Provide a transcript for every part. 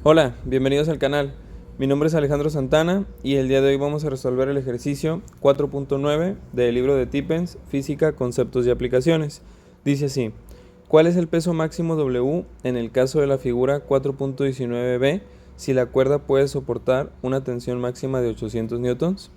Hola, bienvenidos al canal. Mi nombre es Alejandro Santana y el día de hoy vamos a resolver el ejercicio 4.9 del libro de Tippens, Física, Conceptos y Aplicaciones. Dice así: ¿cuál es el peso máximo W en el caso de la figura 4.19b si la cuerda puede soportar una tensión máxima de 800 newtons?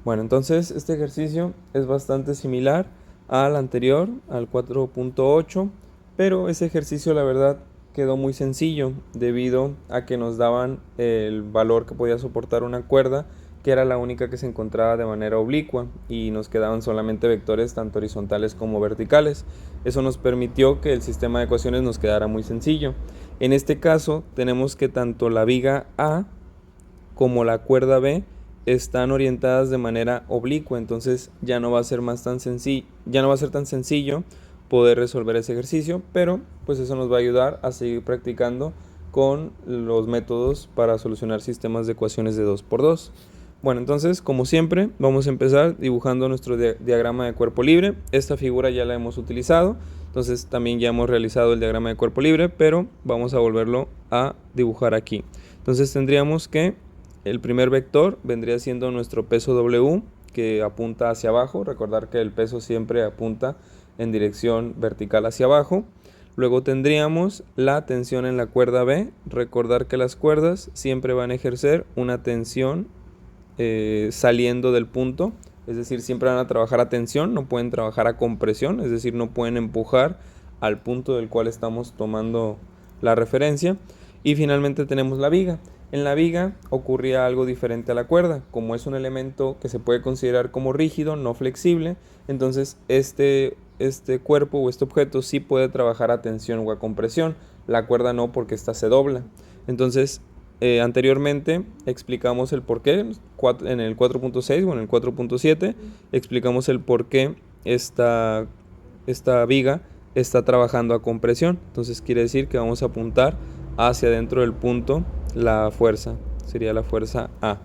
Bueno, entonces este ejercicio es bastante similar al anterior, al 4.8, pero ese ejercicio la verdad quedó muy sencillo debido a que nos daban el valor que podía soportar una cuerda, que era la única que se encontraba de manera oblicua, y nos quedaban solamente vectores tanto horizontales como verticales. Eso nos permitió que el sistema de ecuaciones nos quedara muy sencillo. En este caso tenemos que tanto la viga A como la cuerda B están orientadas de manera oblicua, entonces ya no va a ser tan sencillo poder resolver ese ejercicio, pero pues eso nos va a ayudar a seguir practicando con los métodos para solucionar sistemas de ecuaciones de 2×2. Bueno, entonces, como siempre, vamos a empezar dibujando nuestro diagrama de cuerpo libre. Esta figura ya la hemos utilizado, entonces también ya hemos realizado el diagrama de cuerpo libre, pero vamos a volverlo a dibujar aquí. Entonces tendríamos que el primer vector vendría siendo nuestro peso W, que apunta hacia abajo. Recordar que el peso siempre apunta en dirección vertical hacia abajo. Luego tendríamos la tensión en la cuerda B. Recordar que las cuerdas siempre van a ejercer una tensión saliendo del punto, es decir, siempre van a trabajar a tensión, no pueden trabajar a compresión, es decir, no pueden empujar al punto del cual estamos tomando la referencia. Y finalmente tenemos la viga. En la viga ocurría algo diferente a la cuerda, como es un elemento que se puede considerar como rígido, no flexible, entonces este cuerpo o este objeto sí puede trabajar a tensión o a compresión, la cuerda no, porque esta se dobla. Entonces anteriormente explicamos el por qué, en el 4.6 o en el 4.7 explicamos el por qué esta viga está trabajando a compresión. Entonces quiere decir que vamos a apuntar hacia dentro del punto la fuerza, sería la fuerza A.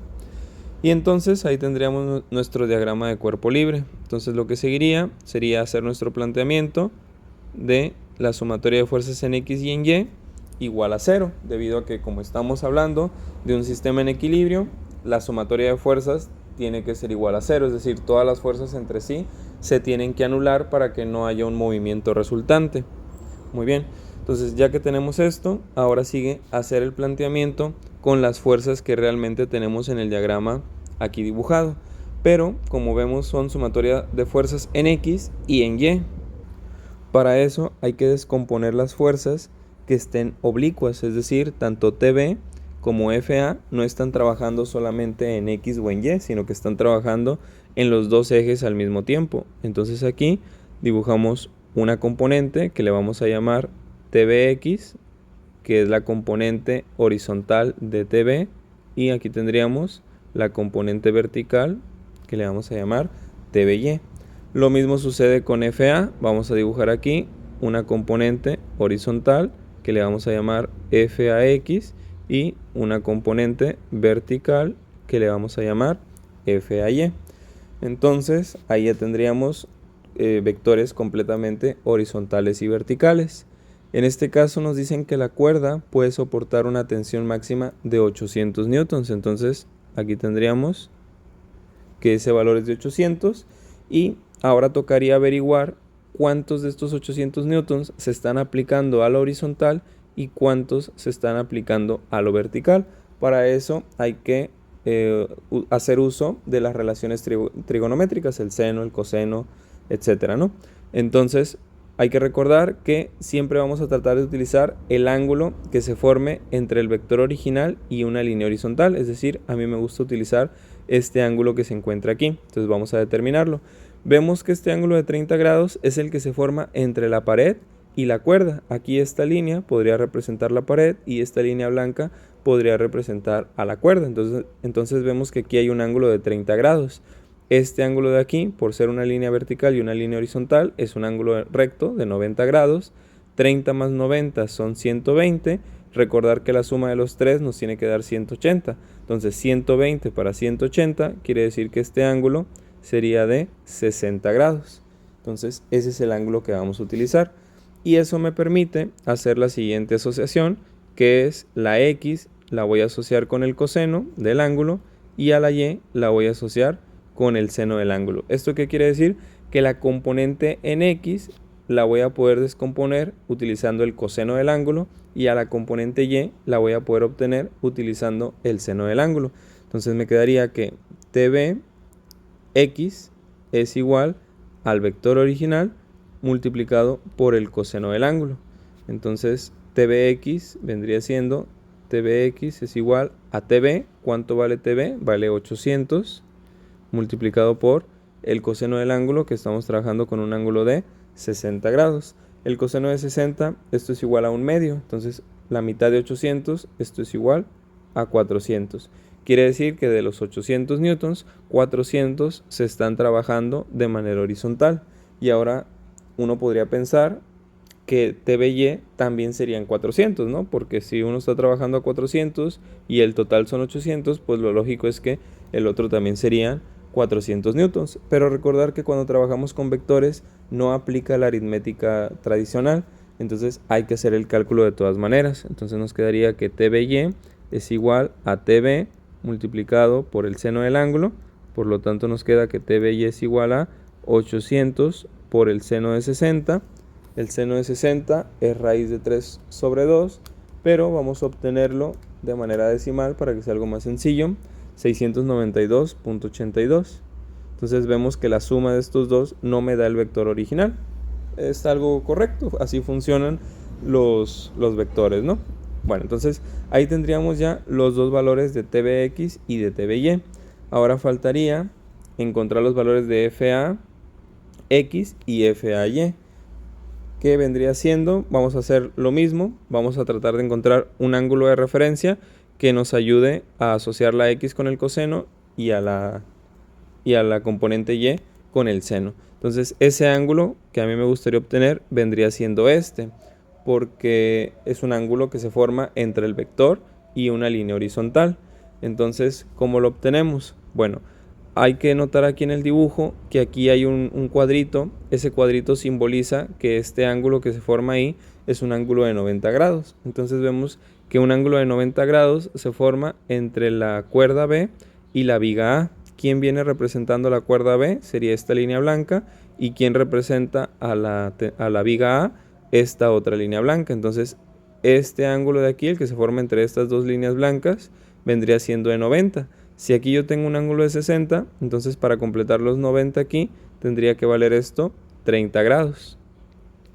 Y entonces ahí tendríamos nuestro diagrama de cuerpo libre. Entonces lo que seguiría sería hacer nuestro planteamiento de la sumatoria de fuerzas en X y en Y igual a 0, debido a que, como estamos hablando de un sistema en equilibrio, la sumatoria de fuerzas tiene que ser igual a 0, es decir, todas las fuerzas entre sí se tienen que anular para que no haya un movimiento resultante. Muy bien, entonces ya que tenemos esto, ahora sigue hacer el planteamiento con las fuerzas que realmente tenemos en el diagrama aquí dibujado, pero como vemos son sumatoria de fuerzas en X y en Y. Para eso hay que descomponer las fuerzas que estén oblicuas, es decir, tanto TB como FA no están trabajando solamente en X o en Y, sino que están trabajando en los dos ejes al mismo tiempo. Entonces aquí dibujamos una componente que le vamos a llamar TBX, que es la componente horizontal de TB, y aquí tendríamos la componente vertical que le vamos a llamar TBY. Lo mismo sucede con FA, vamos a dibujar aquí una componente horizontal que le vamos a llamar FAX y una componente vertical que le vamos a llamar FAY. Entonces ahí ya tendríamos vectores completamente horizontales y verticales. En este caso nos dicen que la cuerda puede soportar una tensión máxima de 800 newtons, entonces aquí tendríamos que ese valor es de 800 y ahora tocaría averiguar cuántos de estos 800 newtons se están aplicando a lo horizontal y cuántos se están aplicando a lo vertical. Para eso hay que hacer uso de las relaciones trigonométricas, el seno, el coseno, etcétera, ¿no? Entonces hay que recordar que siempre vamos a tratar de utilizar el ángulo que se forme entre el vector original y una línea horizontal, es decir, a mí me gusta utilizar este ángulo que se encuentra aquí. Entonces vamos a determinarlo. Vemos que este ángulo de 30 grados es el que se forma entre la pared y la cuerda. Aquí esta línea podría representar la pared y esta línea blanca podría representar a la cuerda. Entonces vemos que aquí hay un ángulo de 30 grados. Este ángulo de aquí, por ser una línea vertical y una línea horizontal, es un ángulo recto de 90 grados. 30 más 90 son 120. Recordar que la suma de los tres nos tiene que dar 180. Entonces 120 para 180 quiere decir que este ángulo sería de 60 grados. Entonces ese es el ángulo que vamos a utilizar. Y eso me permite hacer la siguiente asociación, que es la X la voy a asociar con el coseno del ángulo y a la Y la voy a asociar con el seno del ángulo. ¿Esto qué quiere decir? Que la componente en X la voy a poder descomponer utilizando el coseno del ángulo y a la componente Y la voy a poder obtener utilizando el seno del ángulo. Entonces me quedaría que TBX es igual al vector original multiplicado por el coseno del ángulo. Entonces TBX vendría siendo, TBX es igual a TB. ¿Cuánto vale TB? Vale 800 multiplicado por el coseno del ángulo, que estamos trabajando con un ángulo de 60 grados. El coseno de 60, esto es igual a 1/2. Entonces la mitad de 800, esto es igual a 400. Quiere decir que de los 800 newtons, 400 se están trabajando de manera horizontal. Y ahora uno podría pensar que TBY también serían 400, ¿no? Porque si uno está trabajando a 400 y el total son 800, pues lo lógico es que el otro también serían 400 newtons. Pero recordar que cuando trabajamos con vectores no aplica la aritmética tradicional, entonces hay que hacer el cálculo de todas maneras. Entonces nos quedaría que TBY es igual a TB multiplicado por el seno del ángulo. Por lo tanto nos queda que TBY es igual a 800 por el seno de 60. El seno de 60 es raíz de 3 sobre 2, pero vamos a obtenerlo de manera decimal para que sea algo más sencillo, 692.82. Entonces vemos que la suma de estos dos no me da el vector original. Es algo correcto, así funcionan los vectores, ¿no? Bueno, entonces ahí tendríamos ya los dos valores de TBX y de TBY. Ahora faltaría encontrar los valores de FAX y FAY. ¿Qué vendría siendo? Vamos a hacer lo mismo, vamos a tratar de encontrar un ángulo de referencia que nos ayude a asociar la X con el coseno y a la componente Y con el seno. Entonces ese ángulo que a mí me gustaría obtener vendría siendo este, porque es un ángulo que se forma entre el vector y una línea horizontal. Entonces, ¿cómo lo obtenemos? Bueno, hay que notar aquí en el dibujo que aquí hay un cuadrito. Ese cuadrito simboliza que este ángulo que se forma ahí es un ángulo de 90 grados. Entonces vemos que un ángulo de 90 grados se forma entre la cuerda B y la viga A. ¿Quién viene representando la cuerda B? Sería esta línea blanca. ¿Y quién representa a la viga A? Esta otra línea blanca. Entonces este ángulo de aquí, el que se forma entre estas dos líneas blancas, vendría siendo de 90. Si aquí yo tengo un ángulo de 60, entonces para completar los 90 aquí, tendría que valer esto 30 grados.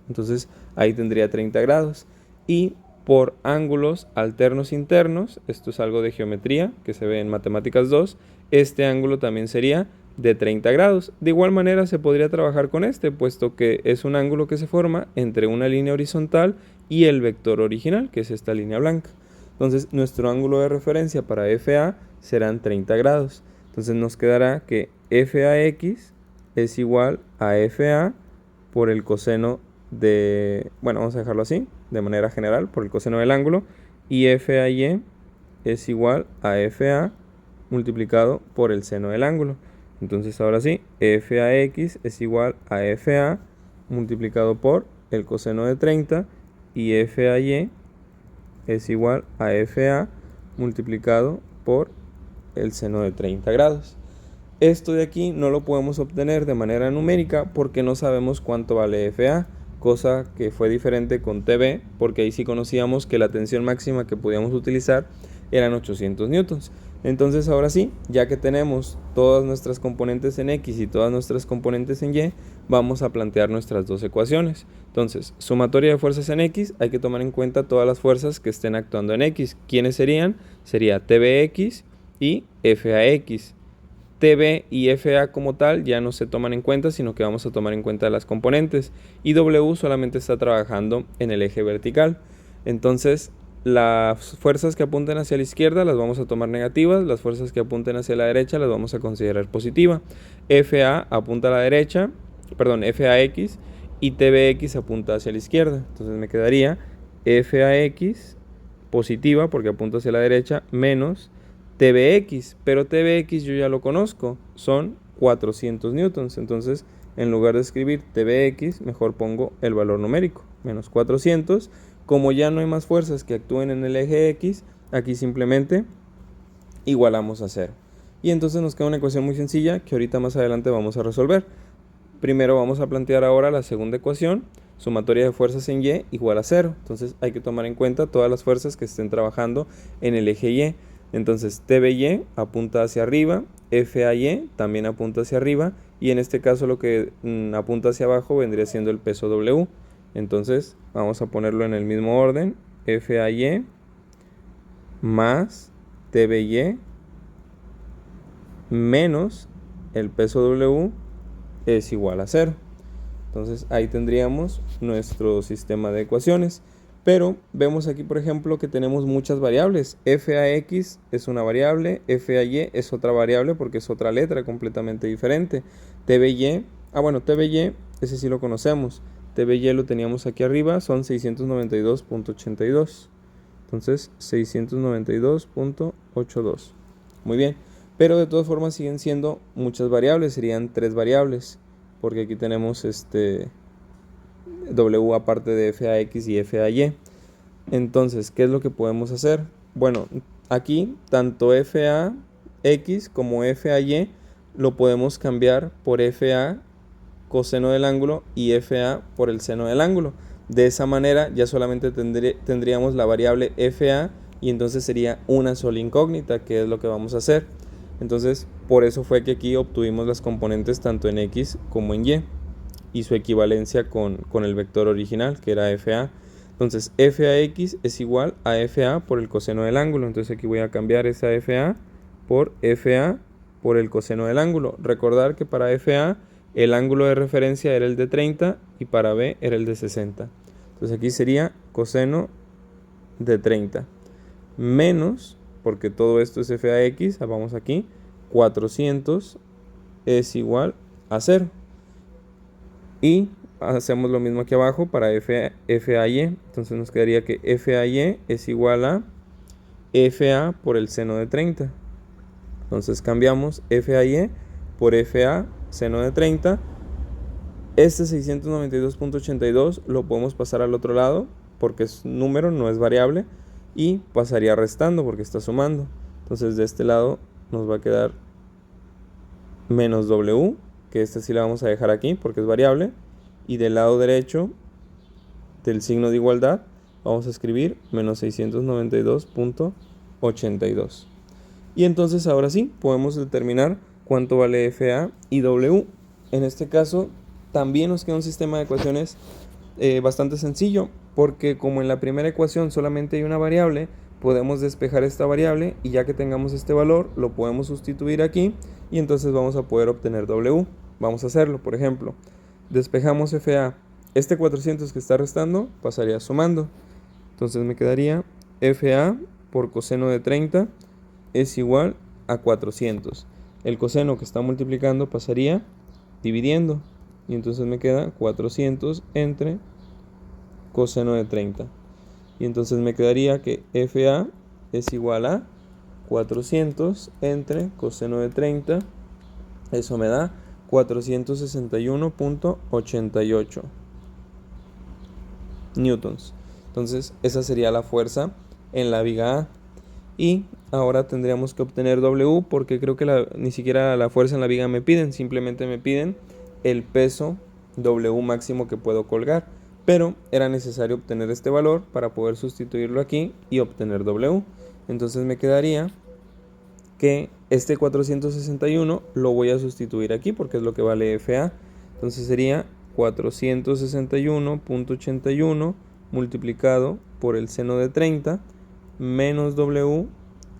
Entonces ahí tendría 30 grados. Y por ángulos alternos internos, esto es algo de geometría que se ve en Matemáticas 2, este ángulo también sería de 30 grados. De igual manera se podría trabajar con este, puesto que es un ángulo que se forma entre una línea horizontal y el vector original, que es esta línea blanca. Entonces nuestro ángulo de referencia para FA serán 30 grados. Entonces nos quedará que FAX es igual a FA por el coseno de, bueno, vamos a dejarlo así, de manera general, por el coseno del ángulo, y FAY es igual a FA multiplicado por el seno del ángulo. Entonces ahora sí, FAX es igual a FA multiplicado por el coseno de 30 y FAY es igual a FA multiplicado por el seno de 30 grados. Esto de aquí no lo podemos obtener de manera numérica porque no sabemos cuánto vale FA, cosa que fue diferente con TB, porque ahí sí conocíamos que la tensión máxima que podíamos utilizar eran 800 newtons. Entonces ahora sí, ya que tenemos todas nuestras componentes en X y todas nuestras componentes en Y, vamos a plantear nuestras dos ecuaciones. Entonces, sumatoria de fuerzas en X, hay que tomar en cuenta todas las fuerzas que estén actuando en X. ¿Quiénes serían? Sería TBX y FAX. TB y FA como tal ya no se toman en cuenta, sino que vamos a tomar en cuenta las componentes. Y W solamente está trabajando en el eje vertical. Entonces, las fuerzas que apunten hacia la izquierda las vamos a tomar negativas, las fuerzas que apunten hacia la derecha las vamos a considerar positiva. FA apunta a la derecha, perdón, FAX, y TBX apunta hacia la izquierda. Entonces me quedaría FAX positiva porque apunta hacia la derecha menos TBX, pero TBX yo ya lo conozco, son 400 newtons. Entonces en lugar de escribir TBX mejor pongo el valor numérico, menos 400. Como ya no hay más fuerzas que actúen en el eje X, aquí simplemente igualamos a 0. Y entonces nos queda una ecuación muy sencilla que ahorita más adelante vamos a resolver. Primero vamos a plantear ahora la segunda ecuación, sumatoria de fuerzas en Y igual a 0. Entonces hay que tomar en cuenta todas las fuerzas que estén trabajando en el eje Y. Entonces TBY apunta hacia arriba, FAY también apunta hacia arriba, y en este caso lo que apunta hacia abajo vendría siendo el peso W. Entonces vamos a ponerlo en el mismo orden, FAY más TBY menos el peso W es igual a 0. Entonces ahí tendríamos nuestro sistema de ecuaciones. Pero vemos aquí, por ejemplo, que tenemos muchas variables. FAX es una variable, FAY es otra variable porque es otra letra completamente diferente. TBY, TBY, ese sí lo conocemos. TBY lo teníamos aquí arriba, son 692.82. Entonces, 692.82. Muy bien. Pero de todas formas siguen siendo muchas variables, serían 3 variables. Porque aquí tenemos W aparte de FAX y FAY. Entonces, ¿qué es lo que podemos hacer? Bueno, aquí tanto FAX como FAY lo podemos cambiar por FA coseno del ángulo y FA por el seno del ángulo. De esa manera ya solamente tendríamos la variable FA y entonces sería una sola incógnita, que es lo que vamos a hacer. Entonces, por eso fue que aquí obtuvimos las componentes tanto en X como en Y su equivalencia con el vector original, que era FA. Entonces, FAX es igual a FA por el coseno del ángulo. Entonces aquí voy a cambiar esa FA por el coseno del ángulo. Recordar que para FA el ángulo de referencia era el de 30 y para B era el de 60. Entonces aquí sería coseno de 30 menos, porque todo esto es FAX, vamos aquí, 400 es igual a 0. Y hacemos lo mismo aquí abajo para FAY. Entonces nos quedaría que FAY es igual a FA por el seno de 30. Entonces cambiamos FAY por FA seno de 30. Este 692.82 lo podemos pasar al otro lado porque es número, no es variable. Y pasaría restando porque está sumando. Entonces de este lado nos va a quedar menos W, que esta sí la vamos a dejar aquí porque es variable. Y del lado derecho del signo de igualdad vamos a escribir menos 692.82. Y entonces ahora sí podemos determinar cuánto vale FA y W. En este caso también nos queda un sistema de ecuaciones bastante sencillo, porque como en la primera ecuación solamente hay una variable, podemos despejar esta variable y ya que tengamos este valor lo podemos sustituir aquí y entonces vamos a poder obtener W. Vamos a hacerlo. Por ejemplo, despejamos FA, este 400 que está restando pasaría sumando, entonces me quedaría FA por coseno de 30 es igual a 400. El coseno que está multiplicando pasaría dividiendo y entonces me queda 400 entre coseno de 30. Y entonces me quedaría que FA es igual a 400 entre coseno de 30. Eso me da 461.88 newtons. Entonces esa sería la fuerza en la viga A. Y ahora tendríamos que obtener W porque creo que ni siquiera la fuerza en la viga me piden. Simplemente me piden el peso W máximo que puedo colgar. Pero era necesario obtener este valor para poder sustituirlo aquí y obtener W. Entonces me quedaría que este 461 lo voy a sustituir aquí porque es lo que vale FA. Entonces sería 461.81 multiplicado por el seno de 30 menos W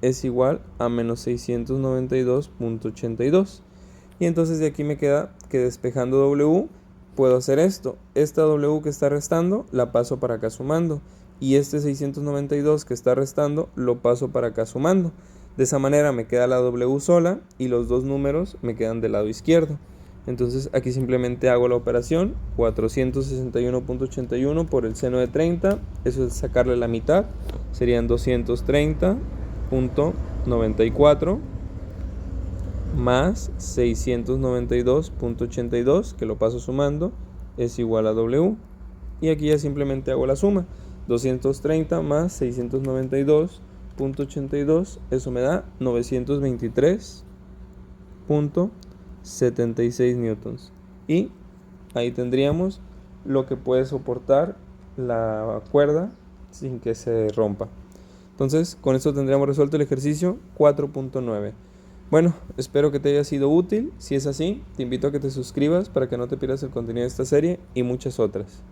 es igual a menos 692.82. Y entonces de aquí me queda que despejando W puedo hacer esto. Esta W que está restando la paso para acá sumando. Y este 692 que está restando lo paso para acá sumando. De esa manera me queda la W sola y los dos números me quedan del lado izquierdo. Entonces aquí simplemente hago la operación, 461.81 por el seno de 30, eso es sacarle la mitad, serían 230.94 más 692.82, que lo paso sumando, es igual a W. Y aquí ya simplemente hago la suma. 230 más 692.82, eso me da 923.76 newtons. Y ahí tendríamos lo que puede soportar la cuerda sin que se rompa. Entonces, con esto tendríamos resuelto el ejercicio 4.9. Bueno, espero que te haya sido útil. Si es así, te invito a que te suscribas para que no te pierdas el contenido de esta serie y muchas otras.